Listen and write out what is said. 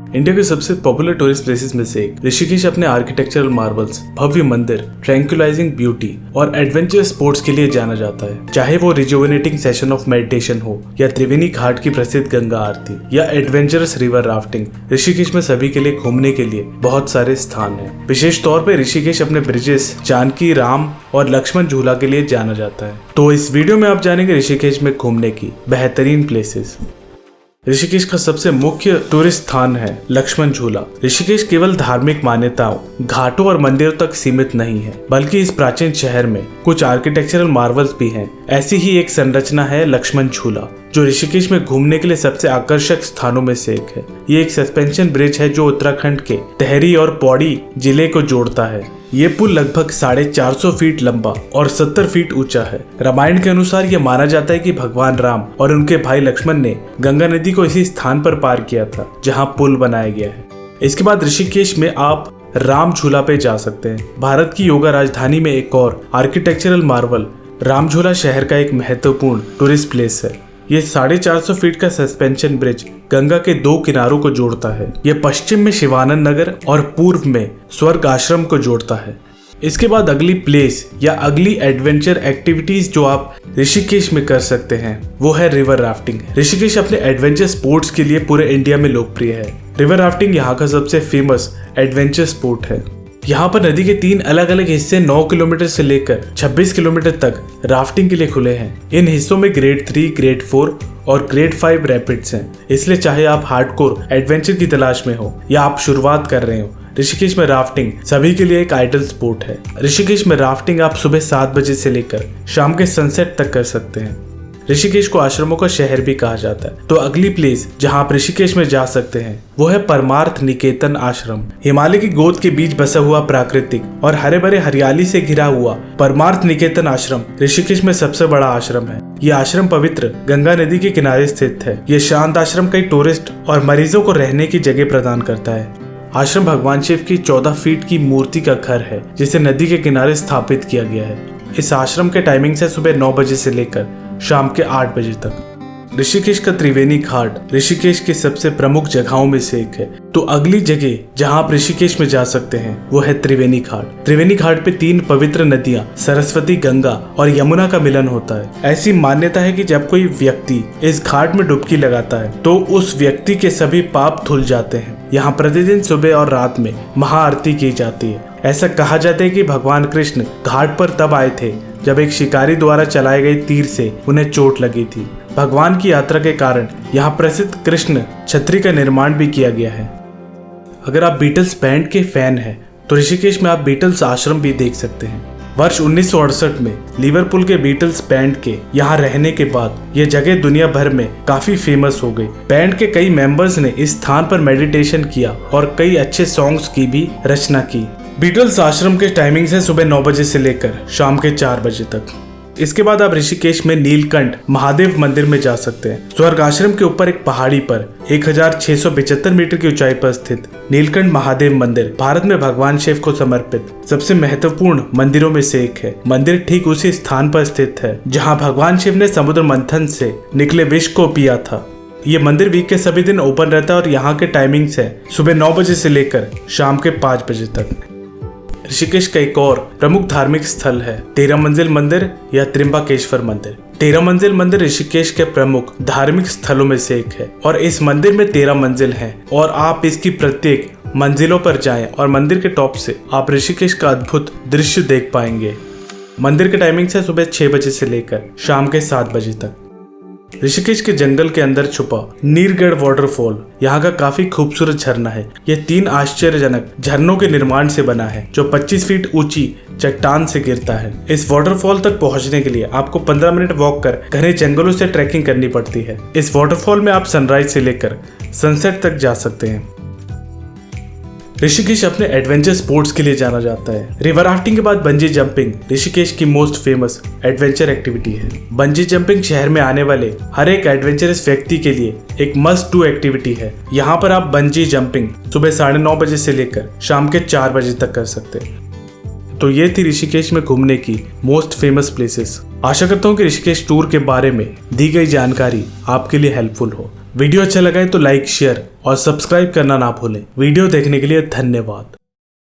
India के सबसे popular tourist places में से एक ऋषिकेश अपने आर्किटेक्चरल मार्वल्स, भव्य मंदिर, ट्रैंक्विलाइजिंग ब्यूटी और एडवेंचर स्पोर्ट्स के लिए जाना जाता है। चाहे वो रिजुवेनेटिंग सेशन ऑफ मेडिटेशन हो या त्रिवेणी घाट की प्रसिद्ध गंगा आरती या एडवेंचरस रिवर राफ्टिंग, ऋषिकेश में सभी के लिए घूमने के लिए बहुत सारे स्थान हैं। विशेष तौर पे ऋषिकेश अपने ब्रिजेस, जानकी, राम और लक्ष्मण झूला के लिए जाना जाता है। तो इस वीडियो में आप जानेंगे ऋषिकेश में घूमने की बेहतरीन प्लेसेस। ऋषिकेश का सबसे मुख्य टूरिस्ट स्थान है लक्ष्मण झूला। ऋषिकेश केवल धार्मिक मान्यताओं, घाटों और मंदिरों तक सीमित नहीं है, बल्कि इस प्राचीन शहर में कुछ आर्किटेक्चरल मार्वल्स भी हैं। ऐसी ही एक संरचना है लक्ष्मण झूला, जो ऋषिकेश में घूमने के लिए सबसे आकर्षक स्थानों में से एक है। ये एक सस्पेंशन ब्रिज है जो उत्तराखंड के टेहरी और पौड़ी जिले को जोड़ता है। ये पुल लगभग 450 फीट लंबा और 70 फीट ऊंचा है। रामायण के अनुसार यह माना जाता है कि भगवान राम और उनके भाई लक्ष्मण ने गंगा नदी को इसी स्थान पर पार किया था जहां पुल बनाया गया है। इसके बाद ऋषिकेश में आप राम झूला पे जा सकते हैं। भारत की योगा राजधानी में एक और आर्किटेक्चरल मार्वल राम झूला शहर का एक महत्वपूर्ण टूरिस्ट प्लेस है। ये 450 फीट का सस्पेंशन ब्रिज गंगा के दो किनारों को जोड़ता है। यह पश्चिम में शिवानंद नगर और पूर्व में स्वर्ग आश्रम को जोड़ता है। इसके बाद अगली प्लेस या अगली एडवेंचर एक्टिविटीज जो आप ऋषिकेश में कर सकते हैं वो है रिवर राफ्टिंग। ऋषिकेश अपने एडवेंचर स्पोर्ट्स के लिए पूरे इंडिया में लोकप्रिय है। रिवर राफ्टिंग यहाँ का सबसे फेमस एडवेंचर स्पोर्ट है। यहाँ पर नदी के 3 अलग अलग हिस्से 9 किलोमीटर से लेकर 26 किलोमीटर तक राफ्टिंग के लिए खुले हैं। इन हिस्सों में ग्रेड 3, ग्रेड 4 और ग्रेड 5 रैपिड्स हैं। इसलिए चाहे आप हार्डकोर एडवेंचर की तलाश में हो या आप शुरुआत कर रहे हो, ऋषिकेश में राफ्टिंग सभी के लिए एक आइडल स्पोर्ट है। ऋषिकेश में राफ्टिंग आप सुबह 7 बजे से लेकर शाम के सनसेट तक कर सकते हैं। ऋषिकेश को आश्रमों का शहर भी कहा जाता है। तो अगली प्लेस जहां आप ऋषिकेश में जा सकते हैं वो है परमार्थ निकेतन आश्रम। हिमालय की गोद के बीच बसा हुआ प्राकृतिक और हरे भरे हरियाली से घिरा हुआ परमार्थ निकेतन आश्रम ऋषिकेश में सबसे बड़ा आश्रम है। ये आश्रम पवित्र गंगा नदी के किनारे स्थित है। ये शांत आश्रम कई टूरिस्ट और मरीजों को रहने की जगह प्रदान करता है। आश्रम भगवान शिव की 14 फीट की मूर्ति का घर है, जिसे नदी के किनारे स्थापित किया गया है। इस आश्रम के टाइमिंग है सुबह 9 बजे से लेकर शाम के 8 बजे तक। ऋषिकेश का त्रिवेणी घाट ऋषिकेश की सबसे प्रमुख जगहों में से एक है। तो अगली जगह जहां आप ऋषिकेश में जा सकते हैं वो है त्रिवेणी घाट। त्रिवेणी घाट पे 3 पवित्र नदियां सरस्वती, गंगा और यमुना का मिलन होता है। ऐसी मान्यता है कि जब कोई व्यक्ति इस घाट में डुबकी लगाता है तो उस व्यक्ति के सभी पाप धुल जाते हैं। यहाँ प्रतिदिन सुबह और रात में महाआरती की जाती है। ऐसा कहा जाता है कि भगवान कृष्ण घाट पर तब आए थे जब एक शिकारी द्वारा चलाए गए तीर से उन्हें चोट लगी थी। भगवान की यात्रा के कारण यहाँ प्रसिद्ध कृष्ण छतरी का निर्माण भी किया गया है। अगर आप बीटल्स बैंड के फैन हैं तो ऋषिकेश में आप बीटल्स आश्रम भी देख सकते हैं। वर्ष 1968 में लिवरपूल के बीटल्स बैंड के यहाँ रहने के बाद यह जगह दुनिया भर में काफी फेमस हो गई। बैंड के कई मेंबर्स ने इस स्थान पर मेडिटेशन किया और कई अच्छे सॉन्ग्स की भी रचना की। बीटल्स आश्रम के टाइमिंग्स है सुबह 9 बजे से लेकर शाम के 4 बजे तक। इसके बाद आप ऋषिकेश में नीलकंठ महादेव मंदिर में जा सकते हैं। स्वर्ग आश्रम के ऊपर एक पहाड़ी पर 1675 मीटर की ऊंचाई पर स्थित नीलकंठ महादेव मंदिर भारत में भगवान शिव को समर्पित सबसे महत्वपूर्ण मंदिरों में से एक है। मंदिर ठीक उसी स्थान पर स्थित है जहां भगवान शिव ने समुद्र मंथन से निकले विष को पिया था। ये मंदिर वीक के सभी दिन ओपन रहता है और यहाँ के टाइमिंग्स है सुबह 9 बजे से लेकर शाम के 5 बजे तक। ऋषिकेश का एक और प्रमुख धार्मिक स्थल है 13 मंजिल मंदिर या त्रिंबकेश्वर मंदिर। 13 मंजिल मंदिर ऋषिकेश के प्रमुख धार्मिक स्थलों में से एक है और इस मंदिर में 13 मंजिल हैं और आप इसकी प्रत्येक मंजिलों पर जाएं और मंदिर के टॉप से आप ऋषिकेश का अद्भुत दृश्य देख पाएंगे। मंदिर के टाइमिंग है सुबह 6 बजे से लेकर शाम के 7 बजे तक। ऋषिकेश के जंगल के अंदर छुपा नीरगढ़ वाटरफॉल यहाँ का काफी खूबसूरत झरना है। यह 3 आश्चर्यजनक झरनों के निर्माण से बना है जो 25 फीट ऊंची चट्टान से गिरता है। इस वाटरफॉल तक पहुंचने के लिए आपको 15 मिनट वॉक कर घने जंगलों से ट्रैकिंग करनी पड़ती है। इस वाटरफॉल में आप सनराइज से लेकर सनसेट तक जा सकते हैं। ऋषिकेश अपने एडवेंचर स्पोर्ट्स के लिए जाना जाता है। रिवर राफ्टिंग के बाद बंजी जंपिंग ऋषिकेश की मोस्ट फेमस एडवेंचर एक्टिविटी है। बंजी जंपिंग शहर में आने वाले हर एक एडवेंचरस व्यक्ति के लिए एक मस्ट डू एक्टिविटी है। यहाँ पर आप बंजी जंपिंग सुबह 9:30 बजे से लेकर शाम के 4 बजे तक कर सकते हैं। तो ये थी ऋषिकेश में घूमने की मोस्ट फेमस प्लेसेस। आशा करता हूँ कि ऋषिकेश टूर के बारे में दी गई जानकारी आपके लिए हेल्पफुल हो। वीडियो अच्छा लगा है तो लाइक, शेयर और सब्सक्राइब करना ना भूलें। वीडियो देखने के लिए धन्यवाद।